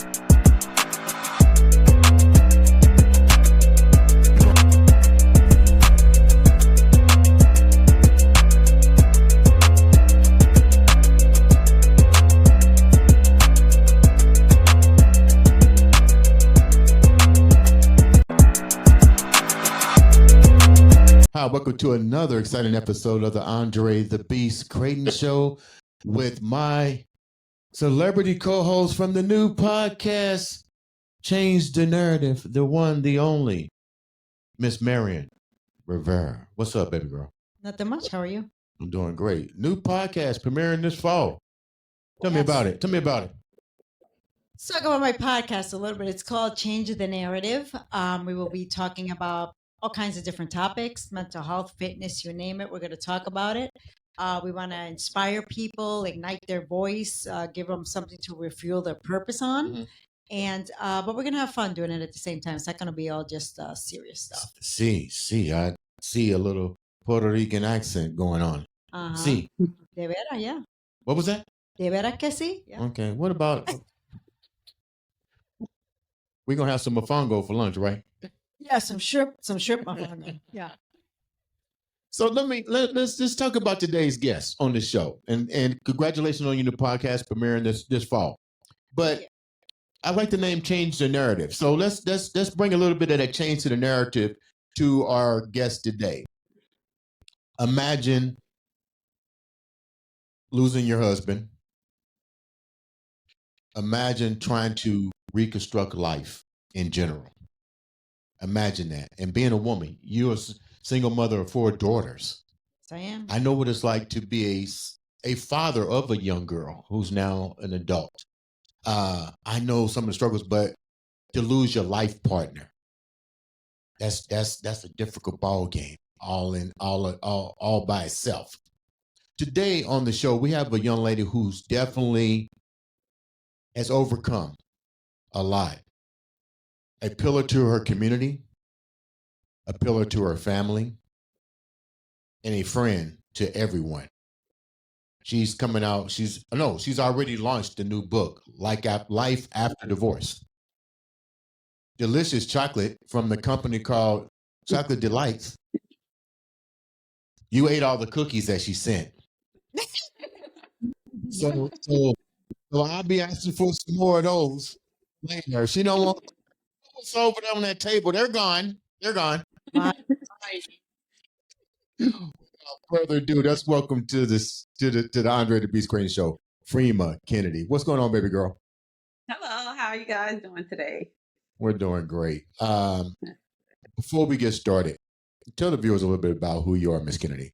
Hi, welcome to another exciting episode of the Andre The Beast Crayton Show with my celebrity co-host from the new podcast, Change the Narrative, the one, the only, Miss Marion Rivera. What's up, baby girl? Nothing much. How are you? I'm doing great. New podcast premiering this fall. Tell me about it. Let's talk about my podcast a little bit. It's called Change the Narrative. We will be talking about all kinds of different topics, mental health, fitness, you name it. We're going to talk about it. We want to inspire people, ignite their voice, give them something to refuel their purpose on. Mm-hmm. And but we're going to have fun doing it at the same time. It's not going to be all just serious stuff. I see a little Puerto Rican accent going on. De vera, yeah. What was that? De vera que sí. Yeah. Okay, what about... We're going to have some mofongo for lunch, right? Yeah, some shrimp mofongo. Yeah. So let's just talk about today's guest on the show, and congratulations on your new podcast premiering this fall. But I like the name Change the Narrative. So let's bring a little bit of that change to the narrative to our guest today. Imagine losing your husband. Imagine trying to reconstruct life in general. Imagine that. And being a woman, you're a single mother of 4 daughters. Yes, I am. I know what it's like to be a father of a young girl who's now an adult. I know some of the struggles, but to lose your life partner, that's a difficult ball game, all by itself. Today on the show, we have a young lady who's definitely has overcome a lot. A pillar to her community, a pillar to her family, and a friend to everyone. She's coming out. She's already launched a new book, Life After Divorce. Delicious chocolate from the company called Chocolate Delights. You ate all the cookies that she sent. So I'll be asking for some more of those later. She don't want what's over there on that table. They're gone. Without further ado, let's welcome to the Andre The Beast Crayton Show, Frema Kennedy. What's going on, baby girl? Hello, how are you guys doing today? We're doing great. Before we get started, tell the viewers a little bit about who you are, Miss Kennedy.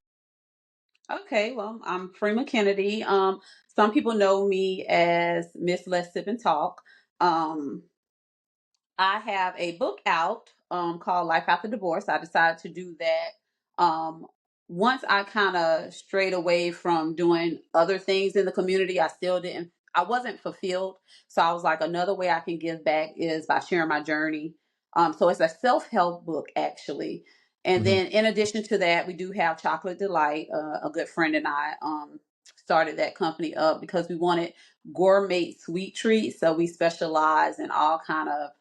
Okay, well, I'm Frema Kennedy. Some people know me as Miss Let's Sip and Talk. I have a book out called Life After Divorce. I decided to do that once I kind of strayed away from doing other things in the community. I wasn't fulfilled. So I was like, another way I can give back is by sharing my journey. So it's a self-help book, actually. And then in addition to that, we do have Chocolate Delight. A good friend and I started that company up because we wanted gourmet sweet treats. So we specialize in all kind of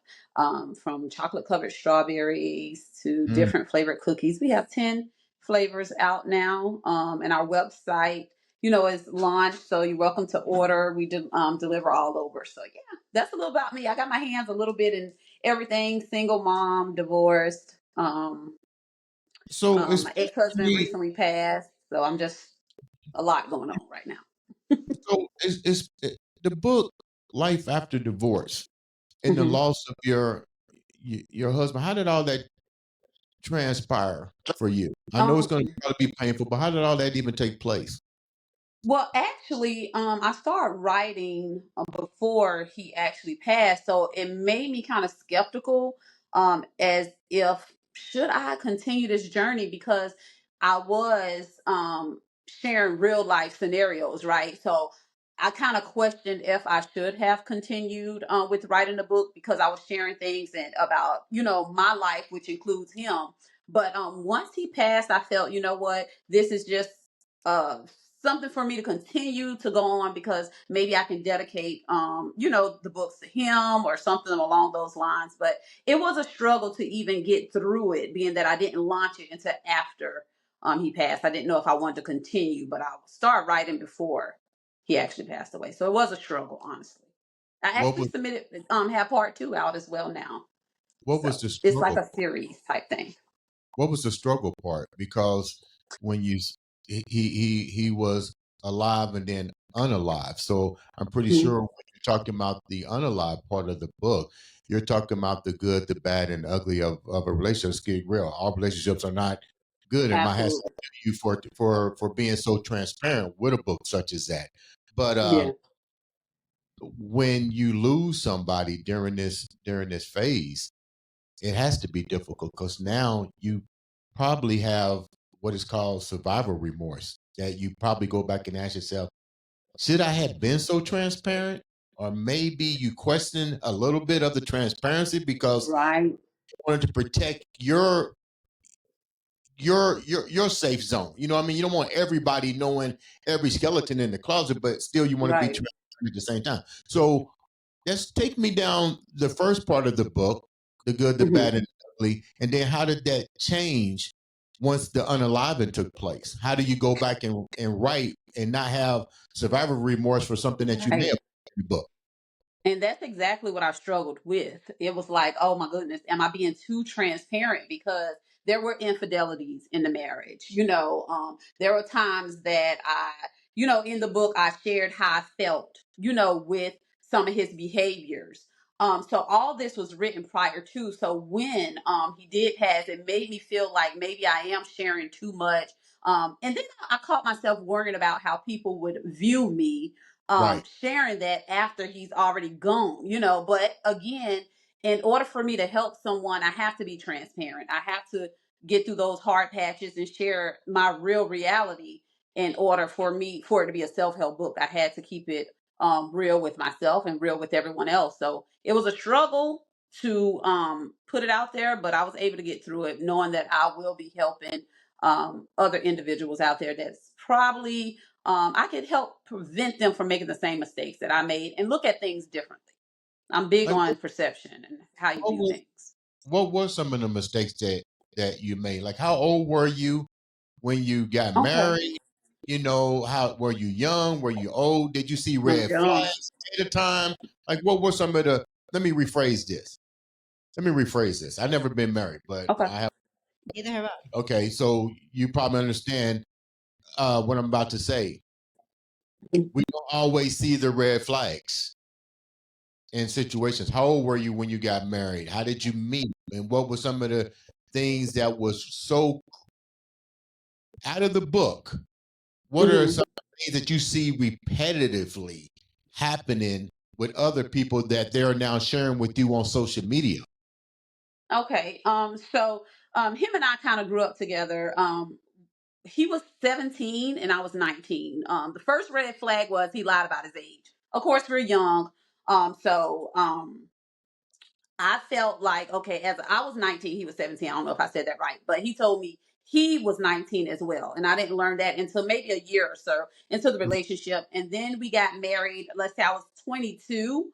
from chocolate covered strawberries to different flavored cookies. We have 10 flavors out now. And our website, is launched. So you're welcome to order. We deliver all over. So yeah, that's a little about me. I got my hands a little bit in everything. Single mom, divorced. So my ex-husband recently passed. So I'm just a lot going on right now. So is the book Life After Divorce and the loss of your husband, how did all that transpire for you? I know it's going to probably be painful, but how did all that even take place? Well, actually, I started writing before he actually passed, so it made me kind of skeptical, as if should I continue this journey, because I was sharing real life scenarios, right? So I kind of questioned if I should have continued with writing the book, because I was sharing things about my life, which includes him. But once he passed, I felt, this is just something for me to continue to go on, because maybe I can dedicate, the books to him or something along those lines. But it was a struggle to even get through it, being that I didn't launch it until after he passed. I didn't know if I wanted to continue, but I would start writing before he actually passed away. So it was a struggle, honestly. I What actually was submitted, have part 2 out as well now. what So was the it's like struggle? a series type thing. What was the struggle part? Because when he was alive and then unalive, so I'm pretty Mhm. sure when you're talking about the unalive part of the book, you're talking about the good, the bad, and ugly of a relationship. Let's get real. All relationships are not good, and my hats Absolutely. off to you for being so transparent with a book such as that. But Yeah. when you lose somebody during this phase, it has to be difficult because now you probably have what is called survival remorse, that you probably go back and ask yourself, should I have been so transparent? Or maybe you question a little bit of the transparency because Right. you wanted to protect your safe zone. You know what I mean? You don't want everybody knowing every skeleton in the closet, but still you want to be Right. transparent at the same time. So let's take me down the first part of the book, the good, the Mhm. bad, and the ugly, and then how did that change once the unaliving took place? How do you go back and write and not have survivor remorse for something that you may Right. have put in the book? And that's exactly what I struggled with. It was like, oh my goodness, am I being too transparent? Because there were infidelities in the marriage. There were times that in the book, I shared how I felt, with some of his behaviors. So all this was written prior to. So when he did pass, it made me feel like maybe I am sharing too much. And then I caught myself worrying about how people would view me Right. sharing that after he's already gone. But again, in order for me to help someone, I have to be transparent. I have to get through those hard patches and share my real reality. In order for it to be a self-help book, I had to keep it real with myself and real with everyone else. So it was a struggle to put it out there, but I was able to get through it knowing that I will be helping other individuals out there that's probably I could help prevent them from making the same mistakes that I made and look at things differently. I'm big Like on perception and how you what view was things. what were some of the mistakes that you made? Like how old were you when you got Okay. married? How were you young? Were you old? Did you see I'm red young. flags at a time? Like what were some of the let me rephrase this. I've never been married, but Okay. I have Neither have I. okay, so you probably understand what I'm about to say. We don't always see the red flags in situations. How old were you when you got married? How did you meet? And what were some of the things that was so out of the book? What are Hmm. some things that you see repetitively happening with other people that they're now sharing with you on social media? Okay. So him and I kind of grew up together. He was 17 and I was 19. The first red flag was he lied about his age. Of course, we're young. So I felt like, okay, as I was 19, he was 17. I don't know if I said that right, but he told me he was 19 as well. And I didn't learn that until maybe a year or so into the relationship. And then we got married. Let's say I was 22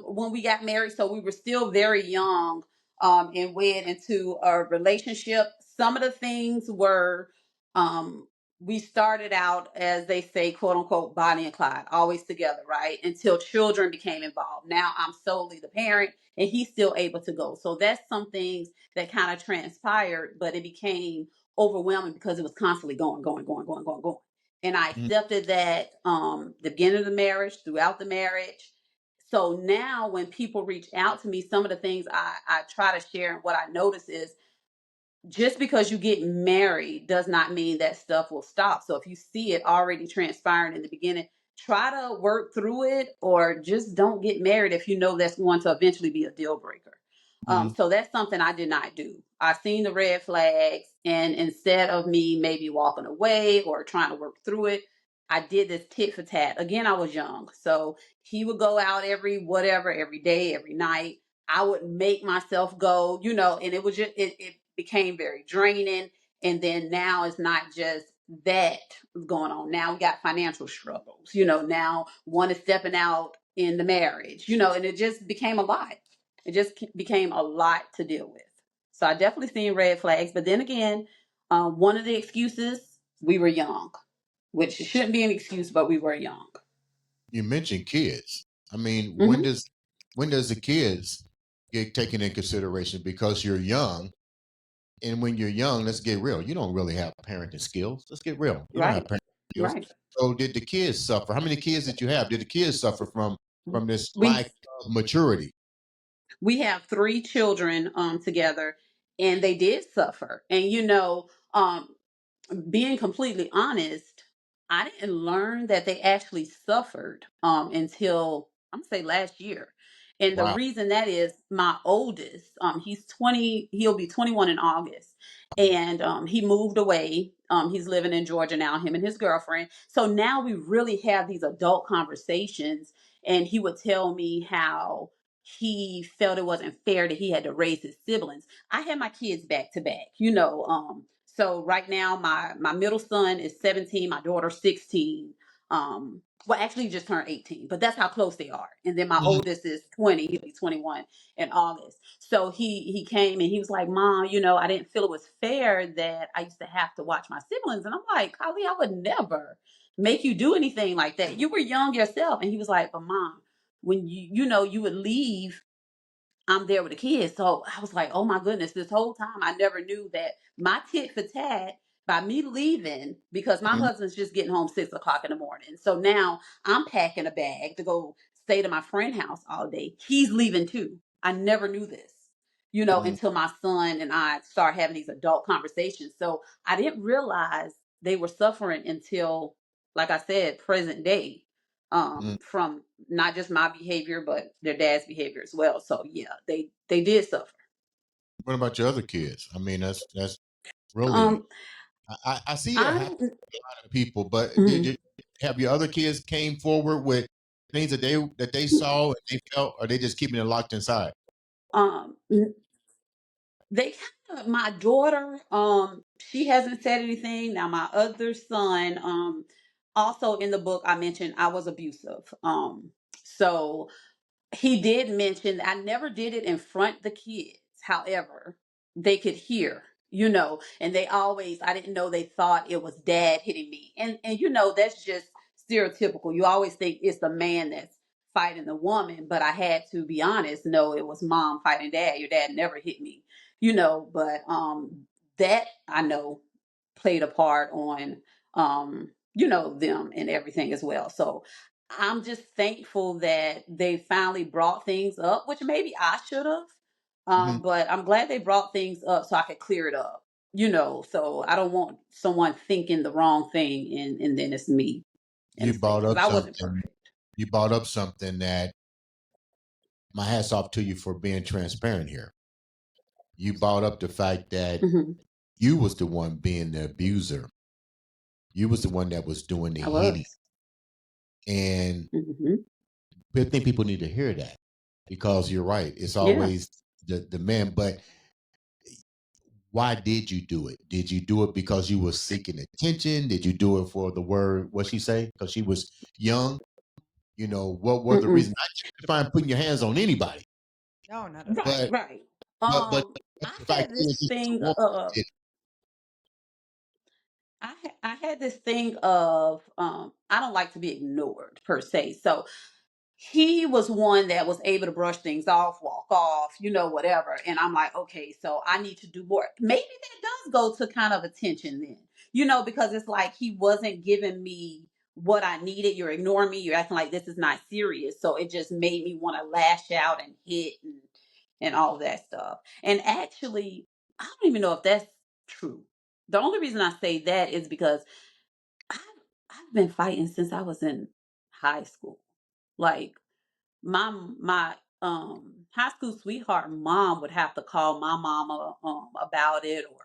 when we got married. So we were still very young and wed into a relationship. Some of the things were, um, we started out, as they say, quote unquote, Bonnie and Clyde, always together, right? Until children became involved. Now I'm solely the parent and he's still able to go. So that's some things that kind of transpired, but it became overwhelming because it was constantly going, going, going, going, going, going. And I Mm. accepted that the beginning of the marriage, throughout the marriage. So now when people reach out to me, some of the things I try to share and what I notice is just because you get married does not mean that stuff will stop. So if you see it already transpiring in the beginning, try to work through it or just don't get married if you know that's going to eventually be a deal breaker. Mhm. So that's something I did not do. I seen the red flags, and instead of me maybe walking away or trying to work through it, I did this tit for tat. Again, I was young. So he would go out every day, every night. I would make myself go, and it was just it became very draining. And then now it's not just that was going on. Now we got financial struggles. Now one is stepping out in the marriage. And it just became a lot. It just became a lot to deal with. So I definitely seen red flags. But then again, one of the excuses, we were young, which shouldn't be an excuse, but we were young. You mentioned kids. I mean, Mhm. when does the kids get taken in consideration? Because you're young, and when you're young, let's get real. You don't really have parenting skills. Let's get real. You don't have Right. parenting skills. Right. So did the kids suffer? How many kids did you have? Did the kids suffer from this We lack of maturity? we have 3 children together, and they did suffer. And being completely honest, I didn't learn that they actually suffered until I'm gonna say last year. And the Wow. reason that is my oldest, he's 20, he'll be 21 in August. And he moved away. He's living in Georgia now, him and his girlfriend. So now we really have these adult conversations. And he would tell me how he felt it wasn't fair that he had to raise his siblings. I had my kids back to back, so right now my middle son is 17, my daughter 16. Well, actually he just turned 18, but that's how close they are. And then my Mhm. oldest is 20, he'll be 21 in August. So he came and he was like, Mom, I didn't feel it was fair that I used to have to watch my siblings. And I'm like, Holly, I would never make you do anything like that. You were young yourself. And he was like, but Mom, when you would leave, I'm there with the kids. So I was like, oh my goodness, this whole time I never knew that my tit for tat by me leaving, because my Mhm. husband's just getting home 6 o'clock in the morning. So now I'm packing a bag to go stay to my friend's house all day. He's leaving too. I never knew this, Mhm. until my son and I start having these adult conversations. So I didn't realize they were suffering until, like I said, present day, Mhm. from not just my behavior but their dad's behavior as well. So yeah, they did suffer. What about your other kids? I mean, that's really Um, I see that I happen to a lot of people, but mhm. have your other kids came forward with things that they saw and they felt, or they just keeping it locked inside? um they kind of, my daughter, she hasn't said anything. Now my other son, also in the book I mentioned I was abusive. So he did mention, I never did it in front of the kids. However, they could hear, and they always, I didn't know they thought it was dad hitting me. And that's just stereotypical. You always think it's the man that's fighting the woman, but I had to be honest. No, it was mom fighting dad. Your dad never hit me, but that I know played a part on them and everything as well. So I'm just thankful that they finally brought things up, which maybe I should have. Mhm. But I'm glad they brought things up so I could clear it up. So I don't want someone thinking the wrong thing and then it's me You instead, brought because up I wasn't something. perfect. You brought up something that my hats off to you for being transparent here. You brought up the fact that Hmm. you was the one being the abuser. You was the one that was doing the I hitting, was. and Hmm. I think people need to hear that because you're right. It's Yeah. always the man, but why did you do it? Did you do it because you were seeking attention? Did you do it for the word? What she say? Because she was young. What were the Mm-mm. reasons? Not justifying putting your hands on anybody, No, not at all. Right. but Right. but I the fact had this is, this was a thing woman of that did I had this thing of I don't like to be ignored per se. So he was one that was able to brush things off, walk off, whatever. And I'm like, okay, so I need to do more. Maybe that does go to kind of attention then, because it's like he wasn't giving me what I needed. You're ignoring me. You're acting like this is not serious. So it just made me want to lash out and hit and all that stuff. And actually, I don't even know if that's true. The only reason I say that is because I've, I've been fighting since I was in high school. Like my high school sweetheart mom would have to call my mama about it, or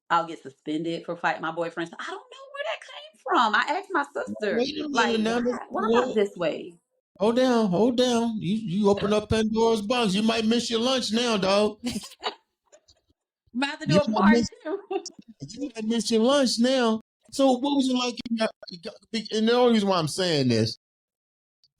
I'll get suspended for fighting my boyfriend. So I don't know where that came from. I asked my sister, wait a minute like, now. why am I Whoa, this way? hold down, hold down. You open up Pandora's box. You might miss your lunch now, dog. I'm about to You do a might part miss two. You had missed your lunch now. So what was it like? And the only reason why I'm saying this,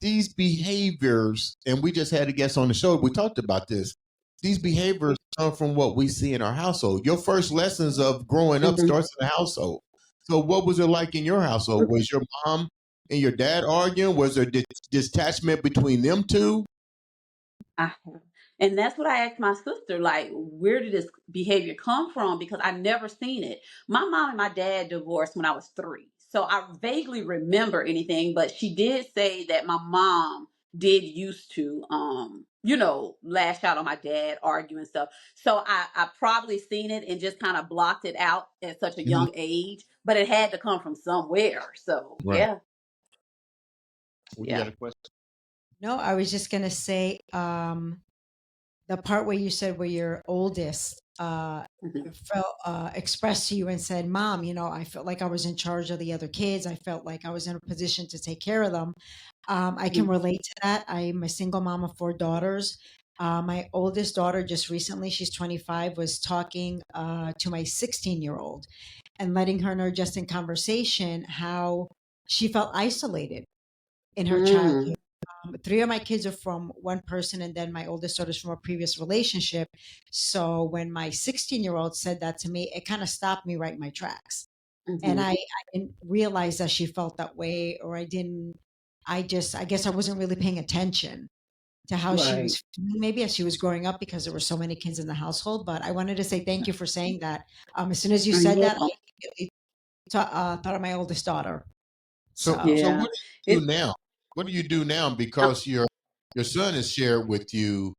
these behaviors, and we just had a guest on the show. We talked about this. These behaviors come from what we see in our household. Your first lessons of growing up Mhm. starts in the household. So what was it like in your household? Was your mom and your dad arguing? Was there detachment between them two? I have. And that's what I asked my sister, like, where did this behavior come from? Because I never seen it. My mom and my dad divorced when I was 3. So I vaguely remember anything, but she did say that my mom did used to lash out on my dad, argue and stuff. So I probably seen it and just kind of blocked it out at such a Mhm. young age, but it had to come from somewhere. So Right. yeah. Well, you Yeah. got a question? No, I was just gonna say the part where you said where your oldest Mhm. felt expressed to you and said, "Mom, I felt like I was in charge of the other kids. I felt like I was in a position to take care of them." I can Mhm. relate to that. I'm a single mom of 4 daughters. My oldest daughter just recently, she's 25, was talking to my 16-year-old and letting her know just in conversation how she felt isolated in her childhood. Mm. 3 of my kids are from one person, and then my oldest daughter's from a previous relationship. So when my 16-year-old said that to me, it kind of stopped me right in my tracks. And Mhm. I didn't realize that she felt that way, or I guess I wasn't really paying attention to how she Right. was feeling, maybe as she was growing up, because there were so many kids in the household. But I wanted to say thank you for saying that. As soon as you You're said that, I welcome. immediately thought of my oldest daughter. So So Yeah. what do you do It now? What do you do now? uh, Because your son has shared with you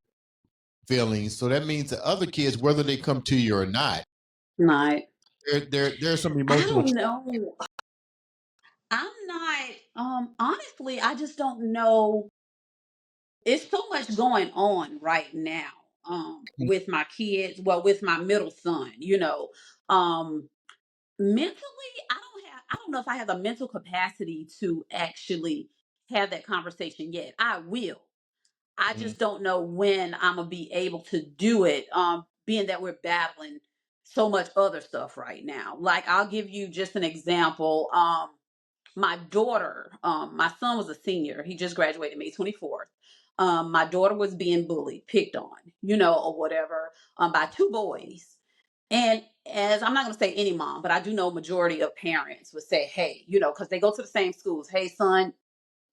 feelings. So that means the other kids, whether they come to you or not, not. there's some I emotional. don't know. I'm not honestly, I just don't know. It's so much going on right now with my kids, well with my middle son, mentally I don't know if I have the mental capacity to actually have that conversation yet. I will. I Mhm. just don't know when I'm gonna be able to do it. Being that we're battling so much other stuff right now. Like I'll give you just an example. My daughter, my son was a senior. He just graduated May 24th. My daughter was being bullied, picked on, or whatever, by 2 boys. And as I'm not going to say any mom, but I do know majority of parents would say, hey, because they go to the same schools. Hey, son,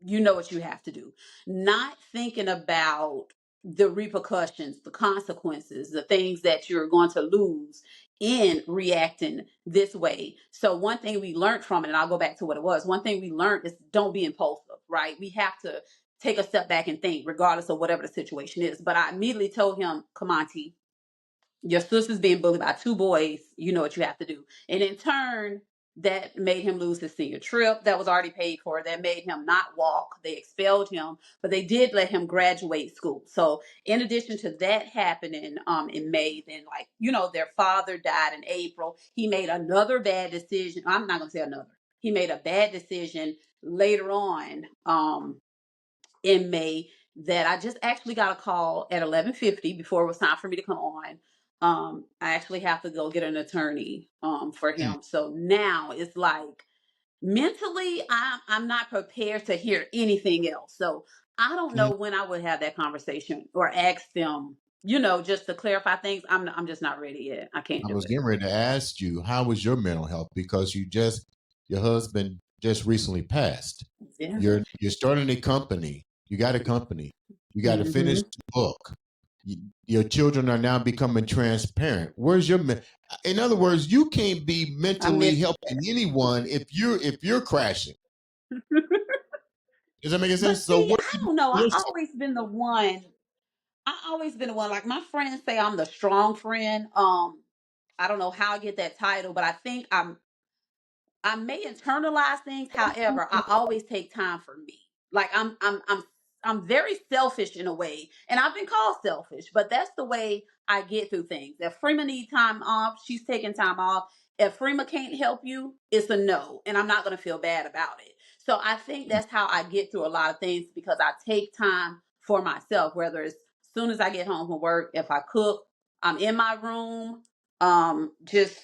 you know what you have to do. Not thinking about the repercussions, the consequences, the things that you're going to lose in reacting this way. So one thing we learned from it, and I'll go back to what it was. One thing we learned is don't be impulsive, right? We have to take a step back and think, regardless of whatever the situation is. But I immediately told him, come on, T, your sister's being bullied by 2 boys. You know what you have to do. And in turn, that made him lose his senior trip that was already paid for. That made him not walk. They expelled him, but they did let him graduate school. So in addition to that happening in May, then their father died in April. He made another bad decision. I'm not gonna say another. He made a bad decision later on in May that I just actually got a call at 11:50 before it was time for me to come on. I actually have to go get an attorney for Mm. him. So now it's like mentally I'm not prepared to hear anything else. So I don't know Mhm. when I would have that conversation or ask them, just to clarify things. I'm just not ready yet. I can't I do was it. getting ready to ask you, how was your mental health? Because your husband just recently passed. Yeah. You're starting a company. You got a company. You got to finish Hmm. the book. Your children are now becoming transparent. Where's in other words, you can't be I mentally missed helping anyone if you're crashing. that. Does that make But sense? So see, what do I you do don't know. for yourself? I always been the one, like my friends say I'm the strong friend. I don't know how I get that title, but I think I may internalize things. However, I always take time for me. Like I'm very selfish in a way, and I've been called selfish, but that's the way I get through things. If Frema needs time off, she's taking time off. If Frema can't help you, it's a no, and I'm not going to feel bad about it. So I think that's how I get through a lot of things because I take time for myself. Whether it's as soon as I get home from work, if I cook, I'm in my room, just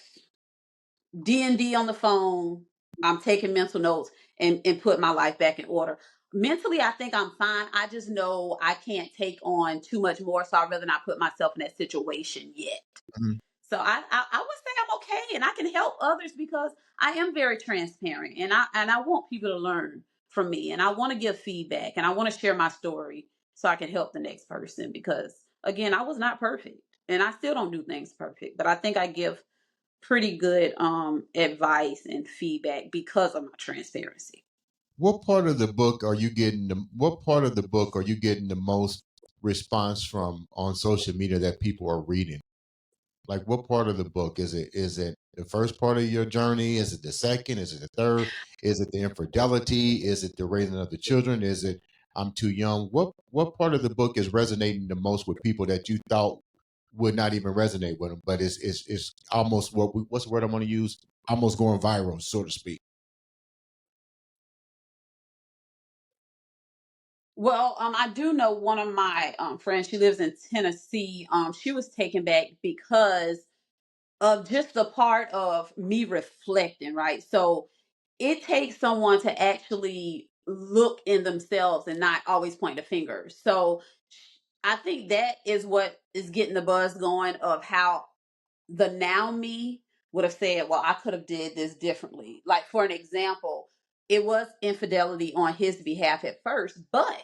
D&D on the phone. I'm taking mental notes and put my life back in order. Mentally, I think I'm fine. I just know I can't take on too much more, so I'd rather not put myself in that situation yet. Mhm. So I would say I'm okay, and I can help others because I am very transparent, and I want people to learn from me, and I want to give feedback, and I want to share my story so I can help the next person. Because again, I was not perfect, and I still don't do things perfect, but I think I give pretty good advice and feedback because of my transparency. What part of the book are you getting what part of the book are you getting the most response from on social media that people are reading? Like what part of the book is it the first part of your journey? Is it the second? Is it the third? Is it the infidelity? Is it the raising of the children? Is it I'm too young? What part of the book is resonating the most with people that you thought would not even resonate with them, but it's almost what's the word I want to use? Almost going viral, so to speak. Well, I do know one of my friends. She lives in Tennessee. She was taken back because of just the part of me reflecting, right? So it takes someone to actually look in themselves and not always point the finger. So I think that is what is getting the buzz going of how the now me would have said, well, I could have did this differently. Like for an example, it was infidelity on his behalf at first, but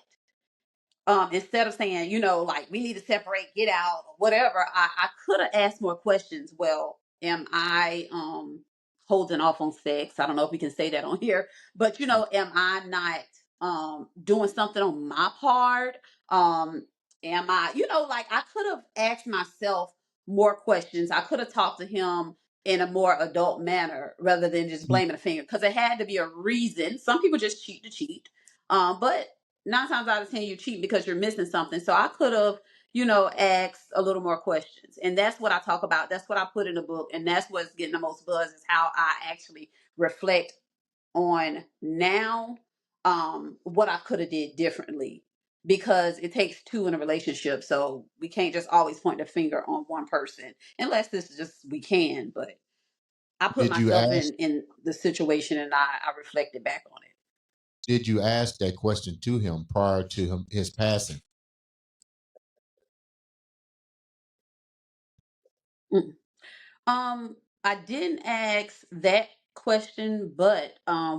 instead of saying, like we need to separate, get out, or whatever, I could have asked more questions. Well, am I holding off on sex? I don't know if we can say that on here, but am I not doing something on my part? Am I, like I could have asked myself more questions. I could have talked to him in a more adult manner rather than just blaming a finger, because it had to be a reason. Some people just cheat to cheat. But 9 times out of 10, you cheat because you're missing something. So I could have, asked a little more questions. And that's what I talk about. That's what I put in the book. And that's what's getting the most buzz, is how I actually reflect on now, what I could have did differently. Because it takes two in a relationship. So we can't just always point the finger on one person, unless this is just, we can. But I put Did you myself ask in the situation, and I reflected back on it. did you ask that question to him prior to his passing? Mm. I didn't ask that question, but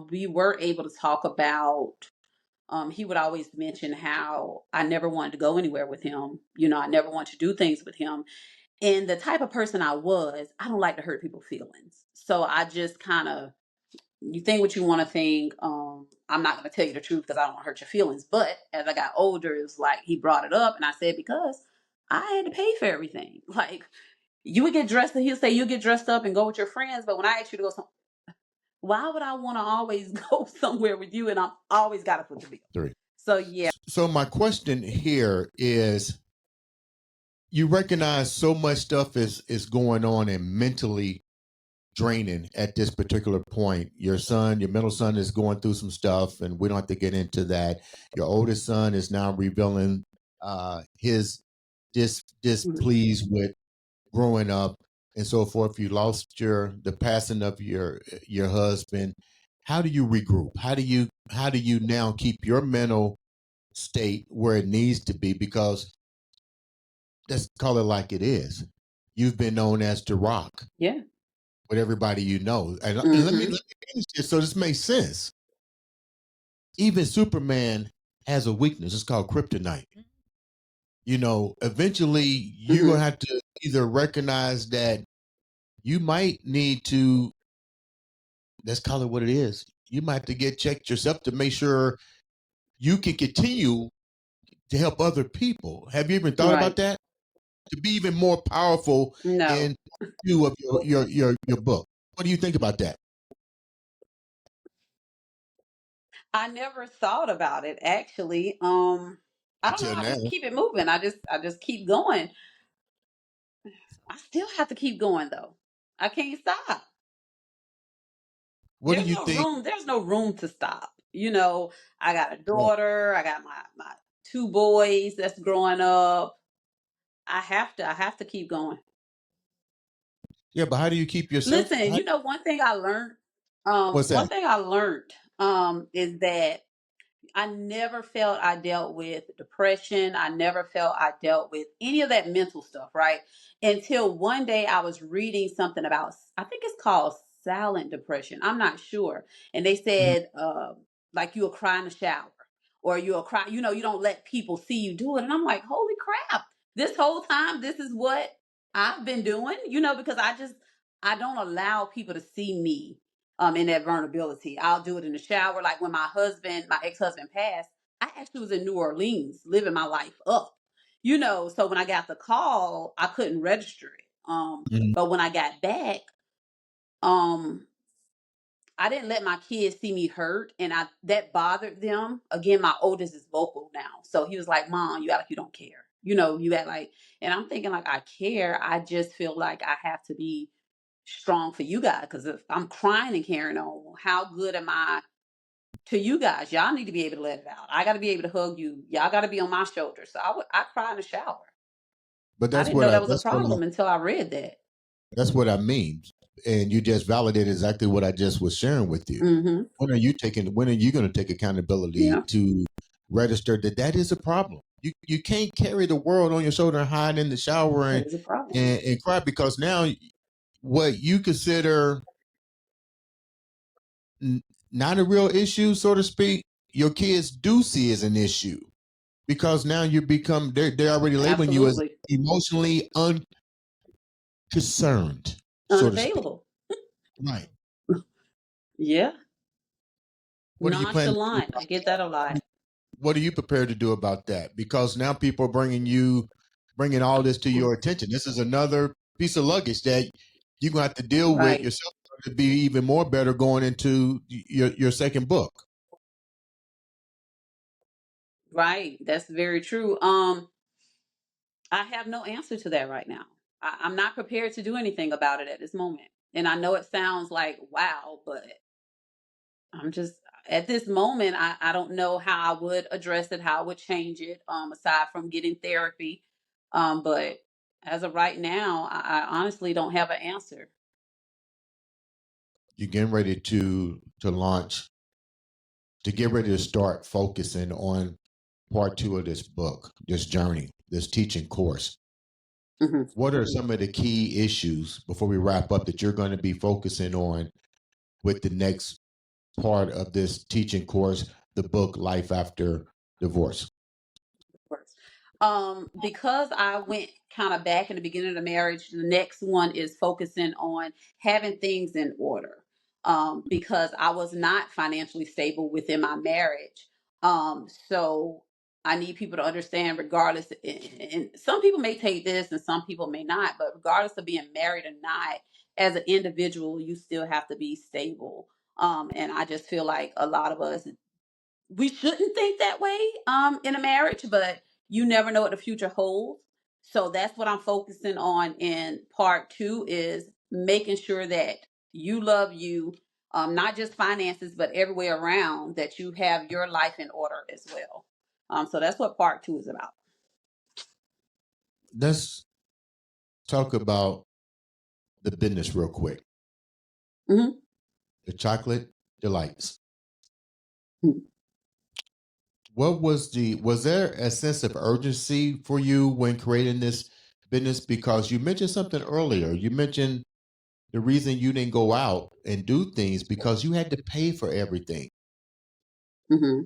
we were able to talk about. He would always mention how I never wanted to go anywhere with him. I never wanted to do things with him. And the type of person I was, I don't like to hurt people's feelings. So I just kind of, you think what you want to think. I'm not going to tell you the truth because I don't want to hurt your feelings. But as I got older, it was like he brought it up, and I said, because I had to pay for everything. Like, you would get dressed, and he'll say you get dressed up and go with your friends. But when I ask you to go, why would I want to always go somewhere with you, and I'm always got to put the bill? Three. So yeah. So my question here is, you recognize so much stuff is going on and mentally draining at this particular point. Your middle son is going through some stuff, and we don't have to get into that. Your oldest son is now revealing his displeased with growing up and so forth. You lost the passing of your husband. How do you regroup? How do you now keep your mental state where it needs to be? Because let's call it like it is. You've been known as the Rock Yeah. with everybody you know. And let me finish this so this makes sense. Even Superman has a weakness. It's called kryptonite. Eventually you're gonna have to either recognize that you might need to, let's call it what it is. You might have to get checked yourself to make sure you can continue to help other people. Have you even thought about Right. that? To be even more powerful No, in view of your book. What do you think about that? I never thought about it actually. I don't know. Until I now. just keep it moving. I just keep going. I still have to keep going though. I can't stop. What do you think? There's no room to stop. I got a daughter. I got my two boys that's growing up. I have to keep going. Yeah, but how do you keep yourself? Listen, one thing I learned, What's that? is that I never felt I dealt with depression. I never felt I dealt with any of that mental stuff, right? Until one day I was reading something about, I think it's called silent depression. I'm not sure. And they Mhm. said, like you'll cry in the shower or you'll cry, you don't let people see you do it. And I'm like, holy crap, this whole time, this is what I've been doing, because I don't allow people to see me in that vulnerability. I'll do it in the shower. Like when my ex-husband passed, I actually was in New Orleans living my life up. So when I got the call, I couldn't register it. Mhm. But when I got back, um, I didn't let my kids see me hurt, and that bothered them. Again, my oldest is vocal now, so he was like, "Mom, you act like you don't care. You act like." And I'm thinking like I care. I just feel like I have to be strong for you guys because if I'm crying and carrying on, how good am I to you guys? Y'all need to be able to let it out. I got to be able to hug you. Y'all got to be on my shoulder. So I cry in the shower. But I that's didn't what know I that was a problem until I read that. that's what I mean. And you just validated exactly what I just was sharing with you. Mm-hmm. When are you going to take accountability Yeah, to register that is a problem? You can't carry the world on your shoulder and hide in the shower that is a problem. and cry because now what you consider not a real issue, so to speak, your kids do see as an issue because now they're already labeling you as Absolutely. emotionally unconcerned, so to speak. Unavailable. Right. Yeah. What are you planning to do Nonchalant. I get that a lot. what are you prepared to do about that? Because now people are bringing all this to your attention. This is another piece of luggage that you're going to have to deal with Right. yourself to be even more better going into your second book. Right. That's very true. I have no answer to that right now. I'm not prepared to do anything about it at this moment. And I know it sounds like wow, but I'm just at this moment, I don't know how I would address it, how I would change it, aside from getting therapy. But as of right now, I honestly don't have an answer. You're getting ready to launch, to get ready to start focusing on part two of this book, this journey, this teaching course. Hmm. What are some of the key issues before we wrap up that you're going to be focusing on with the next part of this teaching course, the book Life After Divorce? Because I went kind of back in the beginning of the marriage, the next one is focusing on having things in order. Because I was not financially stable within my marriage. So I need people to understand, regardless, and some people may take this and some people may not, but regardless of being married or not, as an individual, you still have to be stable. And I just feel like a lot of us, we shouldn't think that way in a marriage, but you never know what the future holds. So that's what I'm focusing on in part two, is making sure that you love you, not just finances, but everywhere around, that you have your life in order as well. So that's what part two is about. Let's talk about the business real quick. Hmm. The chocolate delights. Hmm. Was there a sense of urgency for you when creating this business? Because you mentioned something earlier. You mentioned the reason you didn't go out and do things because you had to pay for everything. Hmm.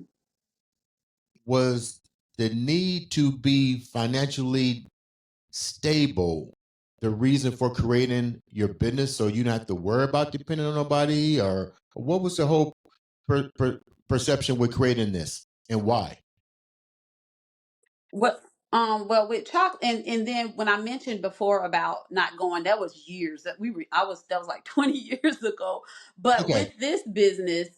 Was the need to be financially stable the reason for creating your business so you don't have to worry about depending on nobody? Or what was the whole perception with creating this and why? What well, with chocolate, and then when I mentioned before about not going, that was years that that was like 20 years ago. But Okay. with this business,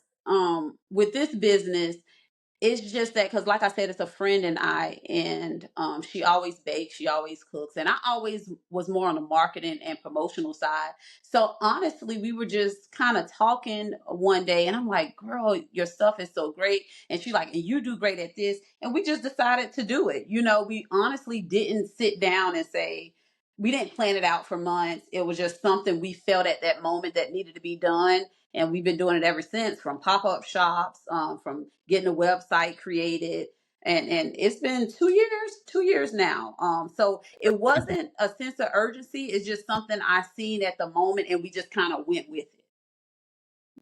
it's just that, because like I said, it's a friend and I, and she always bakes, she always cooks, and I always was more on the marketing and promotional side. So honestly, we were just kind of talking one day, and I'm like, girl, your stuff is so great, and she like, and you do great at this, and we just decided to do it. We honestly didn't sit down and say, we didn't plan it out for months. It was just something we felt at that moment that needed to be done. And we've been doing it ever since, from pop-up shops, from getting a website created. And it's been 2 years now. So it wasn't a sense of urgency. It's just something I seen at the moment, and we just kind of went with it.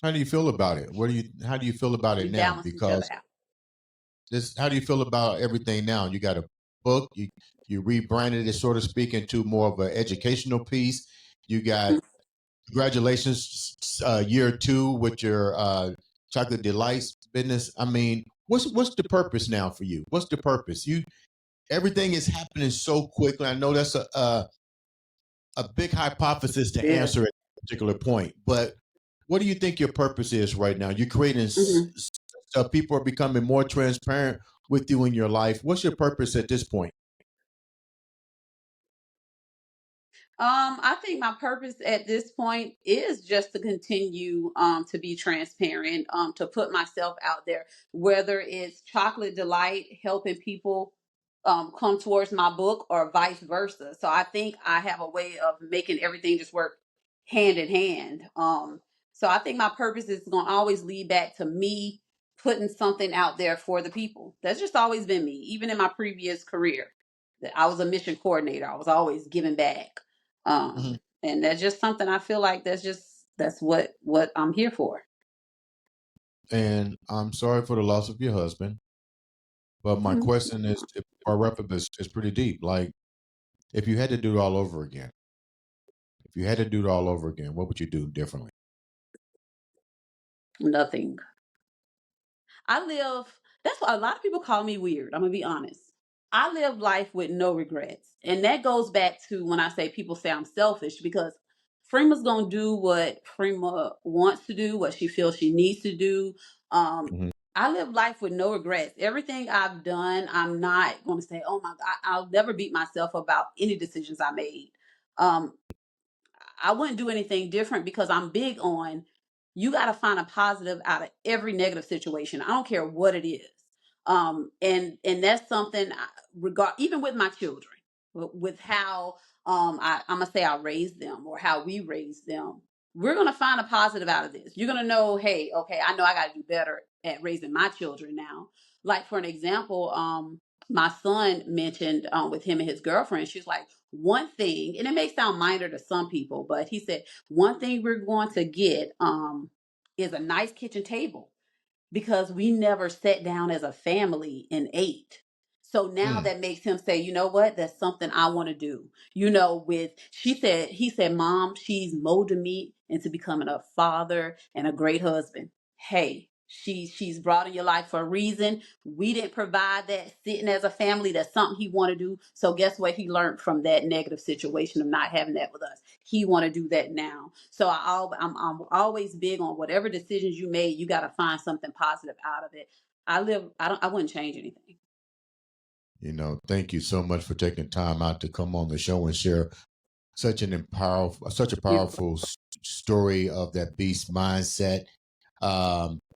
How do you feel about it? How do you feel about We it now? balance each other Because out. how do you feel about everything now? You got a book, you rebranded it, so to speak, into more of an educational piece. You got congratulations, year 2 with your chocolate delights business. I mean, what's the purpose now for you? What's the purpose? Everything is happening so quickly. I know that's a big hypothesis to Yeah. answer at a particular point, but what do you think your purpose is right now? You're creating people are becoming more transparent with you in your life. What's your purpose at this point? I think my purpose at this point is just to continue to be transparent, to put myself out there, whether it's Chocolate Delight helping people come towards my book or vice versa. So I think I have a way of making everything just work hand in hand. So I think my purpose is going to always lead back to me putting something out there for the people. That's just always been me, even in my previous career. I was a mission coordinator. I was always giving back. And that's just something I feel like that's what I'm here for. And I'm sorry for the loss of your husband, but my question is, our reference is pretty deep. Like, if you had to do it all over again, what would you do differently? Nothing. That's why a lot of people call me weird. I'm gonna be honest. I live life with no regrets. And that goes back to when I say people say I'm selfish, because Frema's gonna do what Frema wants to do, what she feels she needs to do. Mhm. I live life with no regrets. Everything I've done, I'm not gonna say, oh my God, I'll never beat myself about any decisions I made. Um, I wouldn't do anything different because I'm big on you got to find a positive out of every negative situation. I don't care what it is. And that's something regard even with my children, with how I'm gonna say I raised them or how we raised them. We're gonna find a positive out of this. You're gonna know, hey, okay, I know I got to do better at raising my children now. Like for an example, my son mentioned with him and his girlfriend, she was like, one thing, and it may sound minor to some people, but he said, one thing we're going to get is a nice kitchen table because we never sat down as a family and ate. So now that makes him say, you know what? That's something I want to do. He said, Mom, she's molded me into becoming a father and a great husband. Hey, she's brought in your life for a reason. We didn't provide that sitting as a family. That's something he want to do. So guess what? He learned from that negative situation of not having that with us. He want to do that now. So I'm always big on whatever decisions you made, you got to find something positive out of it. I wouldn't change anything. Thank you so much for taking time out to come on the show and share such a powerful story of that beast mindset.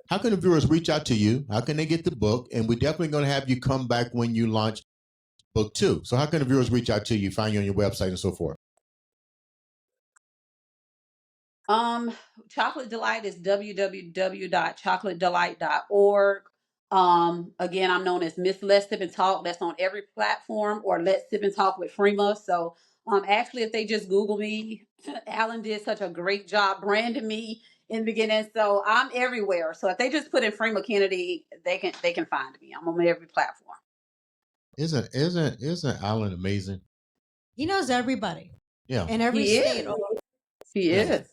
How can the viewers reach out to you? How can they get the book? And we're definitely going to have you come back when you launch book 2. So how can the viewers reach out to you, find you on your website and so forth? Chocolate Delight is www.chocolatedelight.org. Again, I'm known as Miss Let's Sip and Talk. That's on every platform, or Let's Sip and Talk with Frema. So, actually, if they just Google me, Alan did such a great job branding me in the beginning. So I'm everywhere. So if they just put in Frema Kennedy, they can find me. I'm on every platform. Isn't Alan amazing? He knows everybody. Yeah. In every He state. is. He is.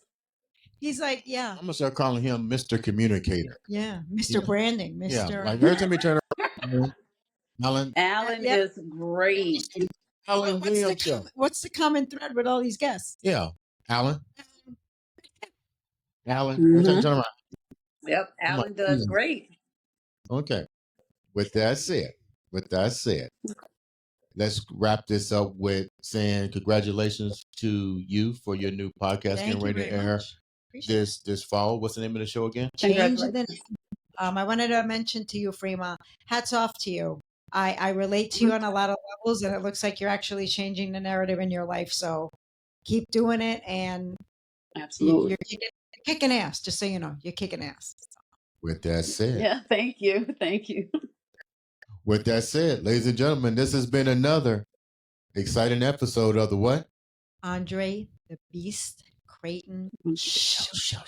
He's like, yeah. I'm gonna start calling him Mr. Communicator. Yeah. Mr. Branding. Mr. Yeah. Like every time you turn around, Alan. Alan is great. Alan, what's the common thread with all these guests? Yeah. Alan. Alan. Mhm. Turn around. Yep. Alan does great. Okay. With that said, let's wrap this up with saying congratulations to you for your new podcast getting ready to air this fall. What's the name of the show again? Change the I wanted to mention to you, Frema, hats off to you. I relate to you on a lot of levels, and it looks like you're actually changing the narrative in your life. So keep doing it, and Absolutely. you're kicking ass. Just so you know, you're kicking ass. With that said, Yeah, thank you. Thank you. with that said, ladies and gentlemen, this has been another exciting episode of the what? Andre the Beast Crayton Mm. show.